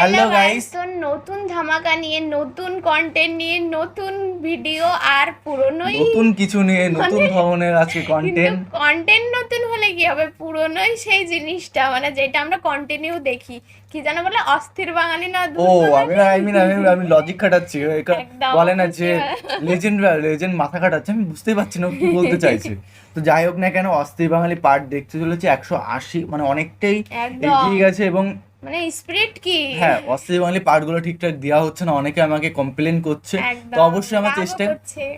Hello guys, তো নতুন ধামাকা নিয়ে নতুন কন্টেন্ট নিয়ে নতুন ভিডিও আর পুরনোই নতুন কিছু নিয়ে নতুন ধরনের আজকে কন্টেন্ট। কন্টেন্ট নতুন হলে কি হবে, পুরনোই সেই জিনিসটা, মানে যেটা আমরা কন্টিনিউ দেখি। কি জানো বলে, অস্থির বাঙালি না ও আমি লজিক খাটাচ্ছি। বলে না যে লেজেন্ড মাথা খাটাচ্ছে, আমি বুঝতেই পারছি না কি বলতে চাইছে। তো যাই হোক না কেন, অস্থির বাঙালি পার্ট দেখতে চলেছে 180, মানে অনেকটাই এগিয়ে গেছে। এবং মানে স্পিরিট কি, হ্যাঁ, অস্থির বাঙালি পার্টগুলো ঠিকঠাক দেওয়া হচ্ছে না, অনেকে আমাকে কমপ্লেন করছে। তো অবশ্যই আমরা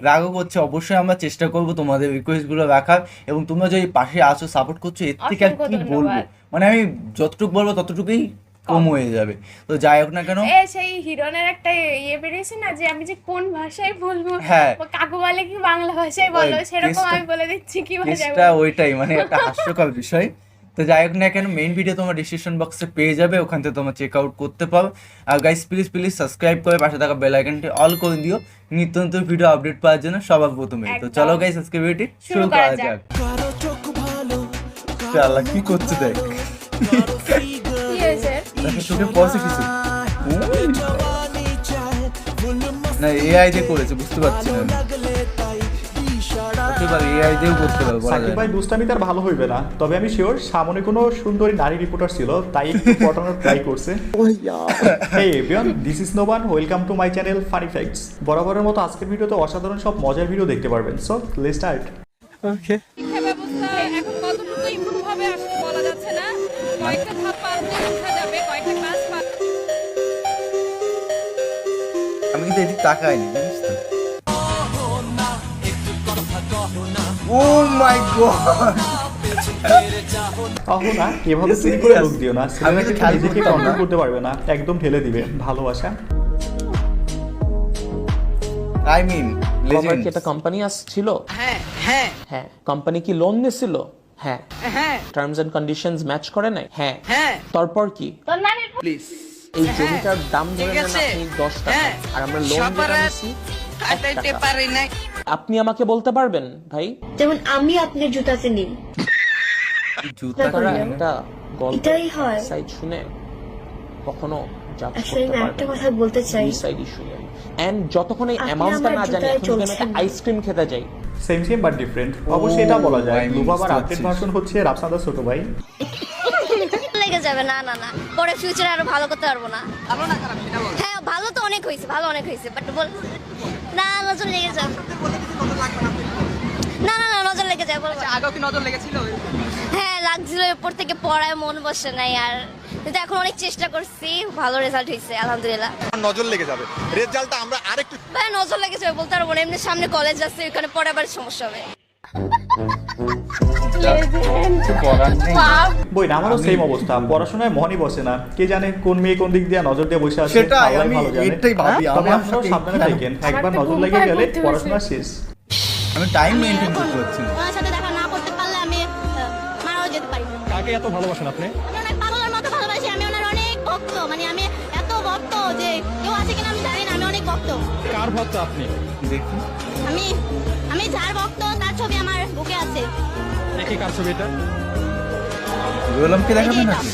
রাগও করছে, অবশ্যই আমরা চেষ্টা করব তোমাদের রিকোয়েস্টগুলো রাখার। এবং তোমরা যদি পাশে আসো, সাপোর্ট করছো, এর থেকে আর কি বলবো, মানে আমি যতটুকু বলবো ততটুকুই কম হয়ে যাবে। তো যাই হোক না কেন, সেই হিরনের একটা ইয়ে বেরিয়েছে না যে আমি যে কোন ভাষায় বলবো, হ্যাঁ কাকু বলে কি বাংলা ভাষায় বলো, সেরকম আমি বলে দিচ্ছি কি ভাষায়। ওইটাই মানে একটা হাস্যকর বিষয়। তো যাই হোক না কেন, মেইন ভিডিও তোমার ডিসক্রিপশন বক্সে পেয়ে যাবে, ওখান থেকে তোমরা চেক আউট করতে পারো। আর গাইস, প্লিজ সাবস্ক্রাইব করে পাশে থাকা বেল আইকনটি অল করে দিও নিত্য নতুন ভিডিও আপডেট পাওয়ার জন্য সবার প্রথমে। তো চলো গাইস, আজকে ভিডিওটি শুরু করা যাক। আল্লাহ কি করছে দেখ, চোখে পড়ছে কিছু না, এআই দিয়ে করেছে, বুঝতে পারছি না। সাকিব ভাই দুষ্টামি তার ভালো হইবে না, তবে আমি শিওর সামনে কোনো সুন্দরী নারী রিপোর্টার ছিল, তাই একটু পটানোর ট্রাই করছে। Hey everyone, this is Noban, welcome to my channel funny facts. বরাবরের মতো আজকের ভিডিওতে অসাধারণ সব মজার ভিডিও দেখতে পারবেন। So let's start. ওকে, শিক্ষা ব্যবস্থা এখন কতটুকু ইমপ্রুভ হবে আসলে বলা যাচ্ছে না। কয়েকটা ধাপ পার হয়ে ওঠা যাবে, কয়েকটা ক্লাস পার। আমি কিন্তু এদিক তাকাইনি, জানিস তো। ও মাই গড, আহো না, এভাবে চুরি করে লোক দিও না, সিনেমাকে নিজেকে কন্ট্রোল করতে পারবে না, একদম ঠেলে দিবে ভালোবাসা। আই মিন আমার কি একটা কোম্পানি আসছিল? হ্যাঁ। কোম্পানি কি লোন নিছিল? হ্যাঁ। টার্মস এন্ড কন্ডিশনস ম্যাচ করে নাই? হ্যাঁ। তারপর কি? প্লিজ, এই জমিটার দাম ধরে নেন আপনি 10 টাকা, আর আমরা লোন দিয়েছি 1 টাকা। আপনি আমাকে বলতে পারবেন ভাই, যেমন আমি আপনার জুতাতে নিই, জুতা তারা একটা গল্প এটাই হয়। সাইড শুনে কখনো জাজ আসলে করতে আমি একটা পারবেন কথা বলতে চাই, দুই সাইডই শুনে। এন্ড যতক্ষণ এই আপনি অ্যামাউন্টটা আমার না জানি, জুতায় এখন আমি একটা চলছেন। আইসক্রিম খেতে যাই। সেম বাট ডিফারেন্ট, অবশ্যই এটা বলা যায়। আমি লুবাবার বুঝতে আপডেট পারছি। ভার্সন হচ্ছে রাফসানদার ছোট ভাই। লেগে যাবে, না না না, পরে ফিউচারে আরো ভালো করতে পারবো না। ভালো না খারাপ সেটা বল। হ্যাঁ, ভালো তো অনেক হয়েছে, ভালো অনেক হয়েছে, বাট বল না, নজর লেগে যাবে। না না না, নজর লেগে যাবে। বল, আগেও কি নজর লেগেছিল? হ্যাঁ লাগছিল, এরপর থেকে পড়ায় মন বসে নাই আর। কিন্তু এখন অনেক চেষ্টা করছি, ভালো রেজাল্ট হয়েছে আলহামদুলিল্লাহ। নজর লেগে যাবে, রেজাল্টটা আমরা আরেকটু ভাই নজর লেগে যাবে বলতে পারবো না, এমনি সামনে কলেজ আছে, ওখানে পড়াবার সমস্যা হবে। কিছু করার নেই। বই না, আমারও সেম অবস্থা, পড়াশোনায় মনই বসে না, কে জানে কোন মেয়ে কোন দিক দিয়ে নজর দিয়ে বসে আছে, সেটাই, আল্লাহই আমি ভালো জানে। এটাই ভাবি, তবে আমার আপনারাও সাথে সাবধানে থাকেন, একবার তো নজর ঘুম লেগে পায় গেলে পড়তে পড়াশোনা বসে। শেষ। আমি টাইম মেনটেন করতে পারছি না। ওনার সাথে দেখা না করতে পারলে আমি মারাও যেতে পারি। কাকে এত ভালোবাসেন আপনি? আমি অনেক পাগলের মতো ভালোবাসি, আমি ওনার অনেক ভক্ত, মানে আমি এত ভক্ত যে কেউ আছে কিনা আমি জানি না, আমি অনেক ভক্ত। কার ভক্ত আপনি? দেখি আমি আমি যার ভক্ত তার ছবি আমার বুকে আছে। দেখি কার ছবি এটা? গোলামকে দেখাবে নাকি?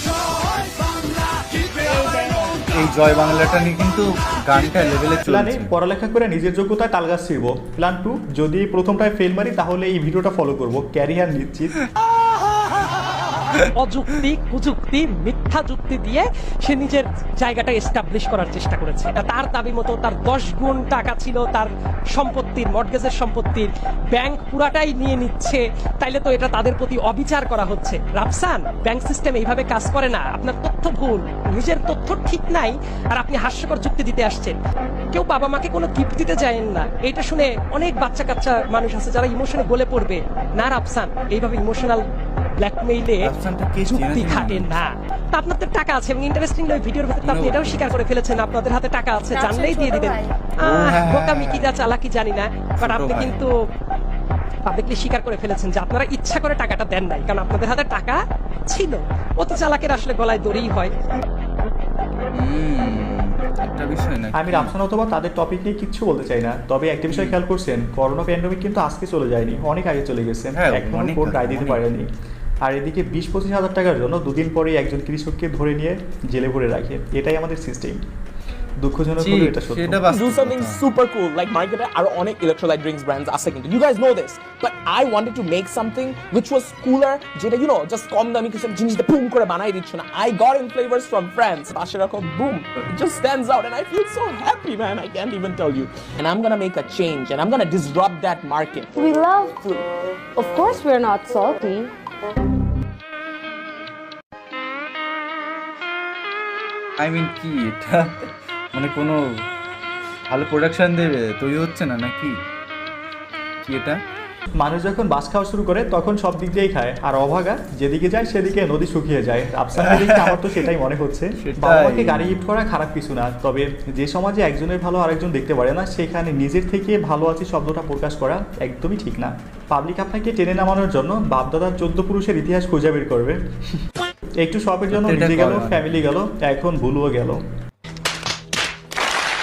এই জয় বাংলাটা নিয়ে কিন্তু গানটা লেভেলে প্ল্যান চলছে। পড়ালেখা করে নিজের যোগ্যতায় তালগাছ ছিড়ব। প্ল্যান 2, যদি প্রথমটায় ফেল মারি তাহলে এই ভিডিওটা ফলো করব, ক্যারিয়ার নিশ্চিত। অযুক্তি, কুযুক্তি, মিথ্যা যুক্তি দিয়ে সে নিজের জায়গাটা এস্টাবলিশ করার চেষ্টা করেছে। এটা তার দাবি মতো তার 10 গুণ টাকা ছিল, তার সম্পত্তির, মর্টগেজের সম্পত্তির, ব্যাংক পুরাটাই নিয়ে নিচ্ছে। তাইলে তো এটা তাদের প্রতি অবিচার করা হচ্ছে। রাফসান, ব্যাংক সিস্টেম এইভাবে কাজ করে না, আপনার তথ্য ভুল, নিজের তথ্য ঠিক নাই, আর আপনি হাস্যকর যুক্তি দিতে আসছেন। কেউ বাবা মাকে কোনো গিফট দিতে চায় না, এটা শুনে অনেক বাচ্চা কাচ্চা মানুষ আছে যারা ইমোশনে গলে পড়বে। না রাফসান, এইভাবে ইমোশনাল ব্ল্যাকমেইলে যুক্তি খাটে না। তা আপনাদের টাকা আছে, এবং ইন্টারেস্টিং ওই ভিডিওর ভিতরে আপনি এটাও স্বীকার করে ফেলেছেন আপনাদের হাতে টাকা আছে, জানলেই দিয়ে দিবেন। বোকামি কি না চালাকি জানি না, বাট আপনি কিন্তু পাবলিকলি স্বীকার করে ফেলেছেন যে আপনারা ইচ্ছা করে টাকাটা দেন নাই, কারণ আপনাদের হাতে টাকা ছিল। অতি চালাকের আসলে গলায় দড়িই হয়। একটা বিষয় না, আমি রাফসান অথবা তাদের টপিক নিয়ে কিচ্ছু বলতে চাই না, তবে একটা বিষয় খেয়াল করছেন, করোনা প্যান্ডেমিক কিন্তু আজকে চলে যায়নি, অনেক আগে চলে গেছে, হ্যাঁ, এখনো অনেক কোর্ট রায় আগে, দিতে অনেক। পারেনি। আর এদিকে 20-25 হাজার টাকার জন্য দুদিন পরেই একজন কৃষককে ধরে নিয়ে জেলে ভরে রাখে। এটাই আমাদের সিস্টেম। দুঃখজনক হলো এটা সত্য। Do something super cool like market আর অনেক electrolyte drinks brands আছে কিন্তু you guys know this, but I wanted to make something which was cooler, যেটা you know just কম দামি কিছু জিনিস দিয়ে boom করে বানাই দিচ্ছ না। I got in flavors from France, পাশে রাখো boom, it just stands out and I feel so happy, man, I can't even tell you. And I'm gonna make a change and I'm gonna disrupt that market. We love food. Of course we're not salty. I mean কি এটা মানে কোনো ভালো production দেবে তৈরি হচ্ছে না নাকি কি এটা? মানুষ যখন বাস খাওয়া শুরু করে তখন সব দিক দিয়েই খায়, আর অভাগা যেদিকে যায় সেদিকে নদী শুকিয়ে যায়। রাফসানের দিকে আমার তো সেটাই মনে হচ্ছে। বাবা মাকে গাড়ি গিফট করা খারাপ কিছু না, তবে যে সমাজে একজনের ভালো আরেকজন দেখতে পারে না সেখানে নিজের থেকে ভালো আছে শব্দটা প্রকাশ করা একদমই ঠিক না। পাবলিক আপনাকে টেনে নামানোর জন্য বাপদাদার 14 পুরুষের ইতিহাস খুঁজে বের করবে। একটু শপের জন্য নিজে গেল, ফ্যামিলি গেল, এখন ভুলও গেল।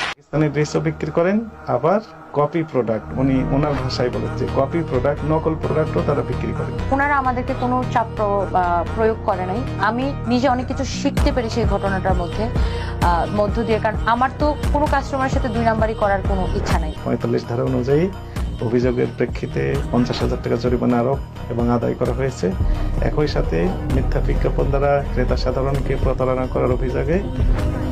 পাকিস্তানি ড্রেসও বিক্রি করেন, আবার কপি প্রোডাক্ট, উনি ওনার ভাষায় বলেছে কপি প্রোডাক্ট, নকল প্রোডাক্টও তারা বিক্রি করে। ওনারা আমাদেরকে কোনো চাপ প্রয়োগ করে নাই। আমি নিজে অনেক কিছু শিখতে পেরেছি এই ঘটনাটার মধ্য দিয়ে, কারণ আমার তো কোনো কাস্টমারের সাথে 2 নাম্বারই করার কোনো ইচ্ছা নাই। 45 ধারা অনুযায়ী অভিযোগের প্রেক্ষিতে 50,000 টাকা জরিমানা আরোপ এবং আদায় করা হয়েছে। একই সাথে মিথ্যা বিজ্ঞাপন দ্বারা ক্রেতা সাধারণকে প্রতারণা করার অভিযোগে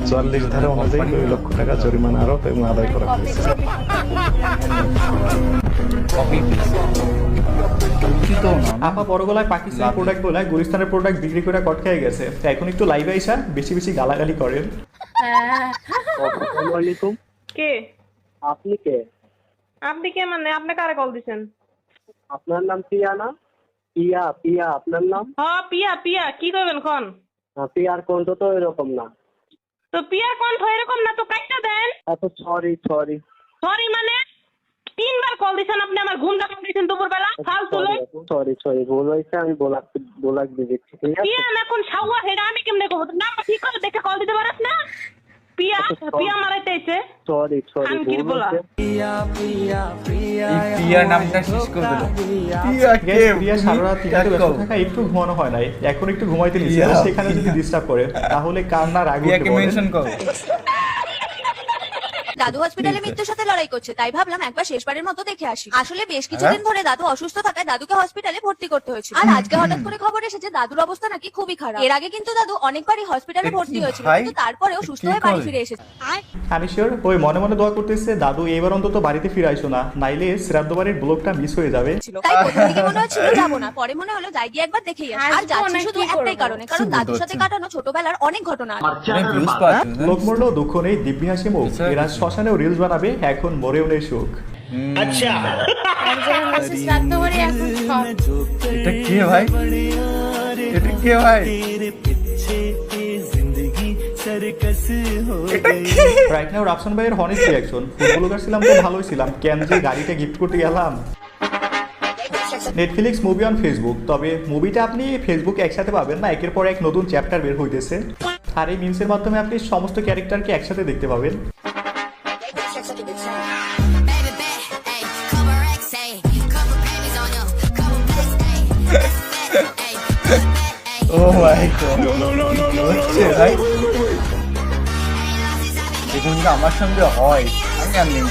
44 ধারা অনুযায়ী 2 লক্ষ টাকা জরিমানা আরোপ এবং আদায় করা হয়েছে। আপা বড় গলায় পাকিস্তানি প্রোডাক্ট বলে গুলিস্তানের প্রোডাক্ট বিক্রি করে কট খেয়ে গেছে। এখন একটু লাইভে আইসা বেশি বেশি গালাগালি করেন। আসসালামু আলাইকুম। কে আপনি কে? আপনি কে মানে আপনি কারে কল দিছেন? আপনার নাম পিয়া না? পিয়া পিয়া আপনার নাম? হ্যাঁ পিয়া পিয়া কি কইবেন কোন? পিয়ার কণ্ঠ তো এরকম না। তো পিয়ার কণ্ঠ এরকম না তো কাইটা দেন। আচ্ছা সরি সরি সরি মানে 3বার কল দিছেন আপনি, আমার ঘুম ডাকাম দিছেন দুপুরবেলা ফালতু লোক। সরি সরি ভুল হইছে, আমি বলাক দিচ্ছি। ঠিক আছে পিয়া এখন সাওয়া হেডা আমি কেমনে কব? নাম ঠিক করে দেখে কল দিতে পারছ না? পিয়া পিয়া মারাইতেছে। সরি সরি আমি কি বলা? পিয়া পিয়া নামটা শেষ করে দিল। পিয়া কে? পিয়া সারা রাত তিনটে ব্যস্ত থাকা, একটু ঘুমানো হয় নাই, এখন একটু ঘুমাইতে নিছে। সেখানে যদি ডিস্টার্ব করে তাহলে কার না রাগ উঠবে? মেনশন করো। দাদু হসপিটালে মৃত্যুর সাথে লড়াই করছে, তাই ভাবলাম একবার শেষবারের মতো দেখে আসি। আসলে বেশ কিছুদিন ধরে দাদু অসুস্থ থাকায় দাদুকে হসপিটালে ভর্তি করতে হয়েছিল। আর আজকে হঠাৎ করে খবর এসেছে দাদুর অবস্থা নাকি খুবই খারাপ। এর আগে কিন্তু দাদু অনেকবারই হসপিটালে ভর্তি হয়েছিল, কিন্তু তারপরেও সুস্থ হয়ে বাড়ি ফিরে এসেছে। আমি শিওর ওই মনে মনে দোয়া করতেছে দাদু এবার অন্তত বাড়িতে ফিরে আইসো না, নাইলে শ্রাদ্ধ বাড়ির ব্লগটা মিস হয়ে যাবে। তাই প্রথম দিকে মনে হচ্ছিল যাবো না, পরে মনে হলো যাই গিয়ে একবার দেখেই আসি। আর যাচ্ছি শুধু একটাই কারণে, কারণ দাদুর সাথে কাটানো ছোটবেলার অনেক ঘটনা। লোক মরলেও দুঃখ নেই, দিব্যি হাসি মুখ। এরা শ্মশানেও রিলস বানাবে, এখন মরেও নেই সুখ। আচ্ছা শ্রাদ্ধ বাড়ি এখন সব। এটা কে ভাই? এটা কে ভাই? রাইট নাও রাফসান ভাইয়ের হনেস্ট রিঅ্যাকশন। ফুটবলার ছিলাম তো ভালোই ছিলাম, কেন যে গাড়িটা গিফট করতে গেলাম। নেটফ্লিক্স মুভি অন ফেসবুক, তবে মুভিটা আপনি ফেসবুকে একসাথে পাবেন না, একের পর এক নতুন চ্যাপ্টার বের হইতেছে। আর এই মিমসের মাধ্যমে আপনি সমস্ত ক্যারেক্টারকে একসাথে দেখতে পাবেন। ও মাই গড, হচ্ছে ভাই দেখুন যদি আমার সঙ্গে হয় আমি আর নেই।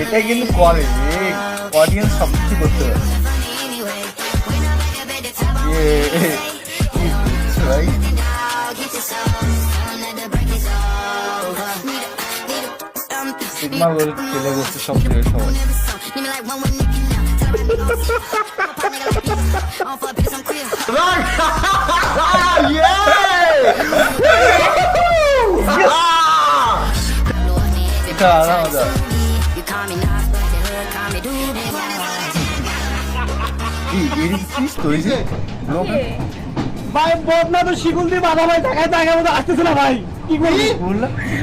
এটা কিন্তু করে অডিয়েন্স সব কিছু করতে পারে। ভাই সিগমা গোল খেলে বসছে সব থেকে সবাই। এটা আলাদা। ভাই বদনা তো শিকুল দিয়ে বাধা ভাই টাকায় জায়গা মতো আসতেছে না ভাই, কি করবি?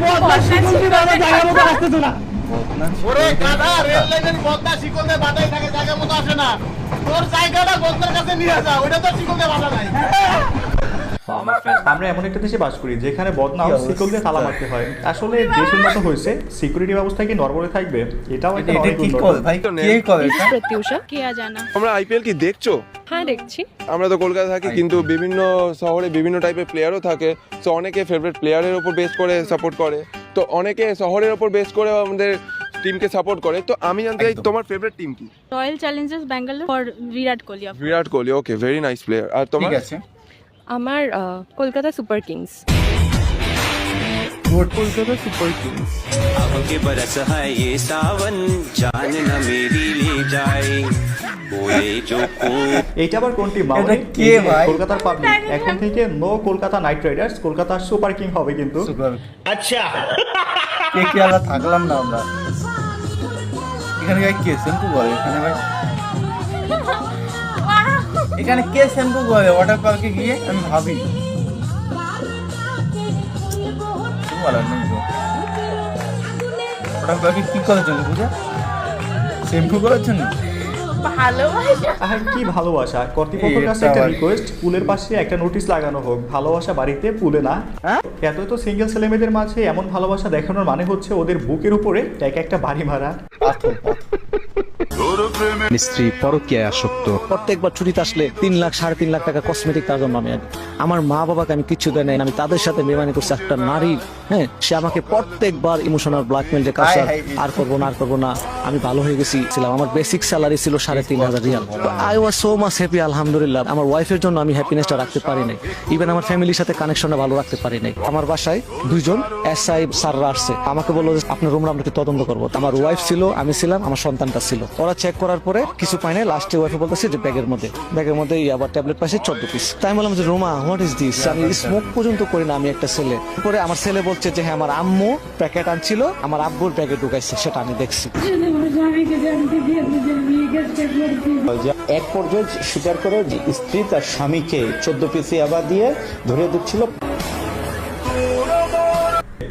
বদনা শিকুল দিয়ে বাধা জায়গা মতো আসতেছে না। ওরে কাদা, রেল লাইনের বদনা শিকুল দিয়ে বাধাই থাকে, জায়গা মতো আসে না। তোর জায়গাটা বদনার কাছে নিয়ে যা, ওটা তো শিকুল দিয়ে বাধা নাই। আমরা এমন একটা দেশে বাস করি যেখানে বদনাম শিকল দিয়ে তালা মারতে হয়। আসলে দেশ উন্নত হয়েছে, সিকিউরিটি ব্যবস্থা কি নরবরে থাকবে? এটাও একটা অনেক উন্নত। ভাই কে করে এটা? প্রত্যুষা কে জানা। আমরা আইপিএল কি দেখছো? হ্যাঁ দেখছি। আমরা তো কলকাতা থাকি, কিন্তু বিভিন্ন শহরে বিভিন্ন টাইপের প্লেয়ারও থাকে। তো অনেকে ফেভারিট প্লেয়ারের উপর বেস করে সাপোর্ট করে, তো অনেকে শহরের উপর বেস করে আমাদের টিমকে সাপোর্ট করে। তো আমি জানতে চাই তোমার ফেভারিট টিম কি? Royal challengers Bangalore for Virat Kohli. Virat Kohli, okay, very nice player. আর তোমার? ঠিক আছে, আমার Kolkata super kings. Kolkata super kings. के बरस है ये सावन जान न मेरी ले जाए बोले जो को। এইটা আবার কোন টিম? মামনি কে ভাই? কলকাতার পাবলিক এখন থেকে no Kolkata Knight Riders, Kolkata super king হবে কিন্তু। আচ্ছা, কে কে আমরা থাকলাম না আমরা এখানে। ভাই কে শ্যাম্পু করে এখানে? ভাই এখানে কে শ্যাম্পু করে ওয়াটার পার্কে গিয়ে? আমি ভাবি বলার নেই তো। ওয়াটার পার্কে কি করার জন্য পূজা? শ্যাম্পু করার জন্য? ভালোবাসা। আর কি ভালোবাসা? কর্তৃপক্ষের কাছে একটা রিকোয়েস্ট, পুলের পাশে একটা নোটিশ লাগানো হোক, ভালোবাসা বাড়িতে পুলে না। এত তো সিঙ্গেল ছেলেমেয়েদের মাঝে এমন ভালোবাসা দেখানোর মানে হচ্ছে ওদের বুকের উপরে এক একটা বাড়ি ভাড়া। স্ত্রী পরকীয়ায় আসক্ত, প্রত্যেকবার ছুটিতে আসলে 3 লাখ 3.5 লাখ টাকা কসমেটিক তার জন্য আমি আনি। আমার মা বাবাকে আমি কিচ্ছু দেয় নাই, আমি তাদের সাথে বেমানি করছি। একটা নারী, হ্যাঁ, সে আমাকে প্রত্যেকবার ইমোশনাল ব্ল্যাকমেল যে কাজ আর করবো না আর করবো না। আমি ভালো হয়ে গেছিলাম, আমার বেসিক স্যালারি ছিল 3,500 Real. I was so much happy, আলহামদুলিল্লাহ। আমার ওয়াইফের জন্য আমি হ্যাপিনেসটা রাখতে পারি নাই, ইভেন আমার ফ্যামিলির সাথে কানেকশনটা ভালো রাখতে পারি নাই। আমার বাসায় 2জন এসআই স্যাররা আসছে, আমাকে বললো যে আপনার রুমটা আমরা তদন্ত করবো। আমার ওয়াইফ ছিল, আমি ছিলাম, আমার সন্তানটা ছিল। ওরা চেক করার পরে কিছু পাই নাই। লাস্টে ওয়াইফে বলতেছে যে ব্যাগের মধ্যে আবার ট্যাবলেট পাইছে 14 পিস। তাই বললাম যে রোমা, হোয়াট ইজ দিস? আমি স্মোক পর্যন্ত করি না, আমি একটা ছেলে। পরে আমার ছেলে বলছে যে হ্যাঁ, আমার আম্মু প্যাকেট আনছিল, আমার আব্বুর ব্যাগে ঢুকাইছে, সেটা আমি দেখছি। এক পর্যায়ে স্বীকার করে যে স্ত্রী তার স্বামীকে 14 পিসি আবার দিয়ে ধরে দিচ্ছিল।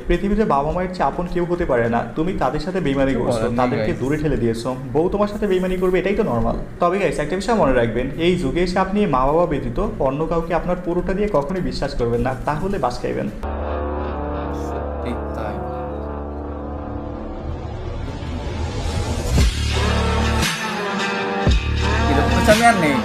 পৃথিবীতে বাবা মায়ের চেয়ে আপন কেউ হতে পারে না। তুমি তাদের সাথে বেইমানি করছো, তাদেরকে দূরে ঠেলে দিয়েছো, বউ তোমার সাথে বেইমানি করবে, এটাই তো নর্মাল। তবে গাইস, একটা বিষয় মনে রাখবেন, এই যুগে এসে আপনি মা বাবা ব্যতীত অন্য কাউকে আপনার পুরোটা দিয়ে কখনোই বিশ্বাস করবেন না, তাহলে বাস খাইবেন। আমি আর নেই,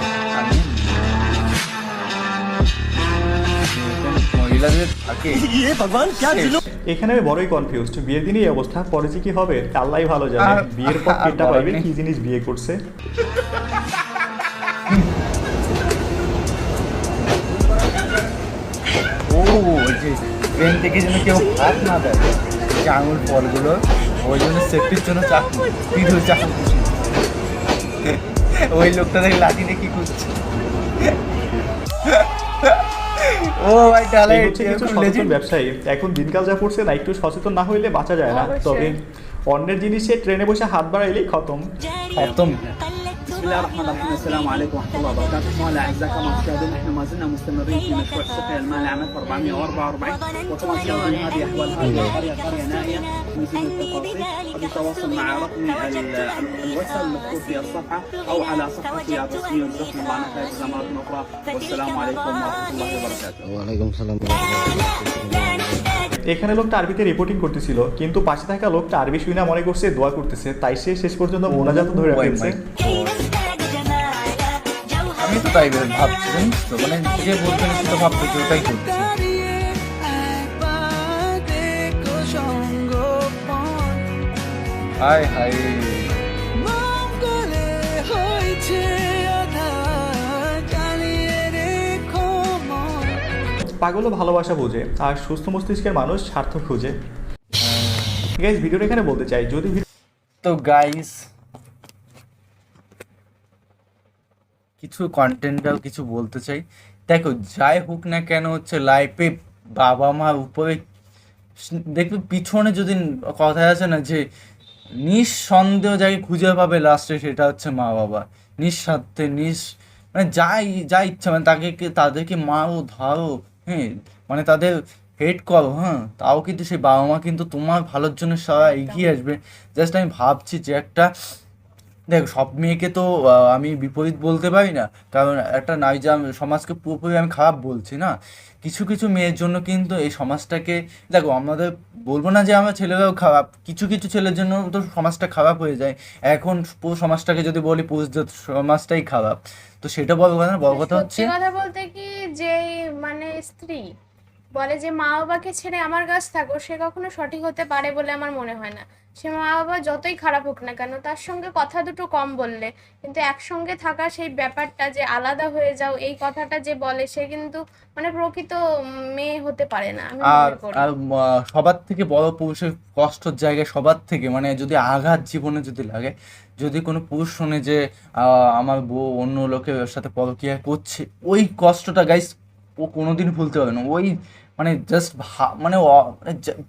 এখানে আমি বড়ই কনফিউজড। বিয়ের দিনই এই অবস্থা, পরে যে কি হবে আল্লাহই ভালো জানে। বিয়ের পর কেটা পাইবে কি জিনিস বিয়ে করছে। ও যে ট্রেন থেকে যেন কেউ হাত না দেয়, যে আঙুল ফলগুলো, ওই জন্য সেফটির জন্য চাকু, পিঠে চাকু। ওই লোকটা দেখে লাঠি দিয়ে কি করছে। ও ভাই ডালাই সচেতন ব্যবসায়ী। এখন দিনকাল যা পড়ছে না, একটু সচেতন না হইলে বাঁচা যায় না। তবে অন্যের জিনিসে ট্রেনে বসে হাত বাড়াইলেই খতম। بسم الله الرحمن الرحيم. السلام عليكم ورحمه الله وبركاته. مستمعينا الاعزاء كما تشاهدون نحن ما زلنا مستمرين في مشروع سقيا الماء لعام 444 وطبعا سيكون هذه احوال هذه القريه قريه نائيه مثل التفاصيل. قد يتواصل مع رقمي الواتساب المذكور في الصفحه او على صفحتي الرسميه وجزاكم الله عنا خير جزاء مره اخرى والسلام عليكم ورحمه الله وبركاته. وعليكم السلام. এখানে লোকটা আরবিতে রিপোর্টিং করতেছিল, কিন্তু পাশে থাকা লোকটা আরবি শুনে মনে করছে দোয়া করতেছে, তাই সে শেষ পর্যন্ত মোনাজাত ধরে রাখছে। আমি তো তাই ভাবছি, জানিস তো, মানে যে বলছেন সেটা ভাবতে ওটাই করছে। হায় হায়, পাগলও ভালোবাসা বোঝে, আর সুস্থ মস্তিষ্কের মানুষ স্বার্থ খুঁজে। গাইস, ভিডিওটা এখানে বলতে চাই, যদি তো গাইস কিছু কন্টেন্টটাও কিছু বলতে চাই। দেখো, যাই হোক না কেন হচ্ছে লাইফে বাবা মার উপরে দেখবে পিছনে যদি কথায় আছে না যে নিঃসন্দেহ যাকে খুঁজে পাবে লাস্টে, সেটা হচ্ছে মা বাবা। নিঃস্বার্থে মানে যা ইচ্ছা, মানে তাদেরকে মারো ধারো, হ্যাঁ, মানে তাদের হেট করো, হ্যাঁ, তাও কিন্তু সেই বাবা মা কিন্তু তোমার ভালোর জন্য সারা এগিয়ে আসবে। জাস্ট আমি ভাবছি যে একটা, দেখ, সব মেয়েকে তো আমি বিপরীত বলতে পারি না, কারণ একটা নারী সমাজকে পুরোপুরি আমি খারাপ বলছি না, কিছু কিছু মেয়ের জন্য কিন্তু এই সমাজটাকে, দেখো আমাদের বলবো না যে আমার ছেলেরাও খারাপ, কিছু কিছু ছেলের জন্য তো সমাজটা খারাপ হয়ে যায়। এখন পুরো সমাজটাকে যদি বলি পুরুষ সমাজটাই খারাপ, তো সেটা বড় কথা না, বড় কথা হচ্ছে সত্যি কথা বলতে কি যে মানে স্ত্রী বলে যে মা বাবাকে ছেড়ে আমার কাছ থাকো, সে কখনো সঠিক হতে পারে বলে আমার মনে হয় না। সে মা বাবা যতই খারাপ হোক না কেন, তার সঙ্গে কথা দুটো কম বললে কিন্তু একসঙ্গে থাকা সেই ব্যাপারটা যে আলাদা হয়ে যাও এই কথাটা যে বলে, সে কিন্তু মানে প্রকৃত মেয়ে হতে পারে না আমি আর মনে করি। আর সবার থেকে বড় পুরুষের কষ্টর জায়গায় সবার থেকে, মানে যদি আঘাত জীবনে যদি লাগে, যদি কোনো পুরুষ শোনে যে আমার বউ অন্য লোকের সাথে পরকীয়া করছে, ওই কষ্টটা গাইস ও কোনোদিন ভুলতে পারবে না। ওই মানে জাস্ট মানে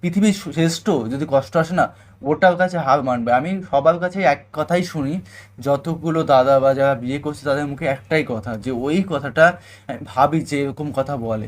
পৃথিবীর শ্রেষ্ঠ যদি কষ্ট আসে না, ওটার কাছে হার মানবে। আমি সবার কাছে এক কথাই শুনি, যতগুলো দাদা বা যারা বিয়ে করছে তাদের মুখে একটাই কথা, যে ওই কথাটা আমি ভাবি যে এরকম কথা বলে।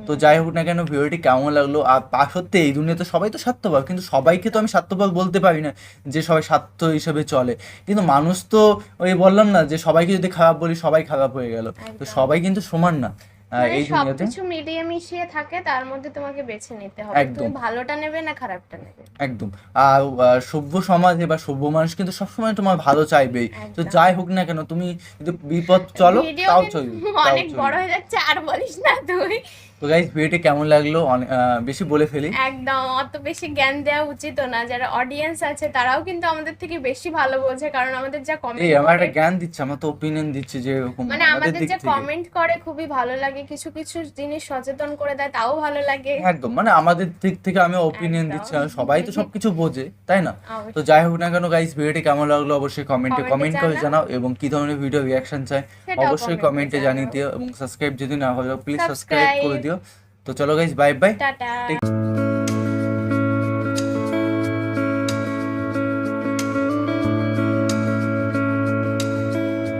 তো যাই হোক না কেন, ভিডিওটি কেমন লাগলো? আর সত্যি এই দুনিয়াতে সবাই তো স্বার্থপর, কিন্তু সবাইকে তো আমি স্বার্থপর বলতে পারি না যে সবাই স্বার্থ হিসেবে চলে। কিন্তু মানুষ তো ওই বললাম না যে সবাইকে যদি খারাপ বলি সবাই খারাপ হয়ে গেল, তো সবাই কিন্তু সমান না মানে এই দুনিয়াতে। সবকিছু মিলিয়ে মিশিয়ে থাকে, তার মধ্যে তোমাকে বেছে নিতে হবে একদম। তুমি ভালোটা নেবে না খারাপটা নেবে। একদম। আর সভ্য সমাজে বা সভ্য মানুষ কিন্তু সবসময় তোমার ভালো চাইবেই। তো যাই হোক না কেন, তুমি যদি বিপদ চলো ভিডিও তাও কিন্তু চলবে, অনেক বড় হয়ে যাচ্ছে, আর বলিস না তুই। তো গাইস ভিডিওটি কেমন লাগলো? বেশি বলে ফেলি। একদম অত বেশি জ্ঞান দেওয়া উচিত না, যারা অডিয়েন্স আছে তারাও কিন্তু আমাদের থেকে বেশি ভালো বোঝে, কারণ আমাদের যা এই কমেন্ট আমার করে, একটা জ্ঞান দিচ্ছে, আমার তো ওপিনিয়ন দিচ্ছে যে এরকম মানে আমাদের আমাদের দিক যে থেকে। কমেন্ট করে খুবই ভালো লাগে, কিছু কিছু জিনিস সচেতন করে দেয় তাও ভালো লাগে। একদম, মানে আমাদের দিক থেকে আমি ওপিনিয়ন দিচ্ছি, আর সবাই তো সবকিছু বোঝে, তাই না? তো যাই হোক না কেন গাইস, ভিডিওটি কেমন লাগলো অবশ্যই কমেন্টে কমেন্ট করে জানাও, এবং কি ধরনের ভিডিও রিয়াকশন চাই সেটাও অবশ্যই comment-এ কমেন্টে জানিয়ে দিও, এবং সাবস্ক্রাইব যদি না হলো প্লিজ সাবস্ক্রাইব করে দিও। তো চলো গাইস, বাই বাই। টাটা।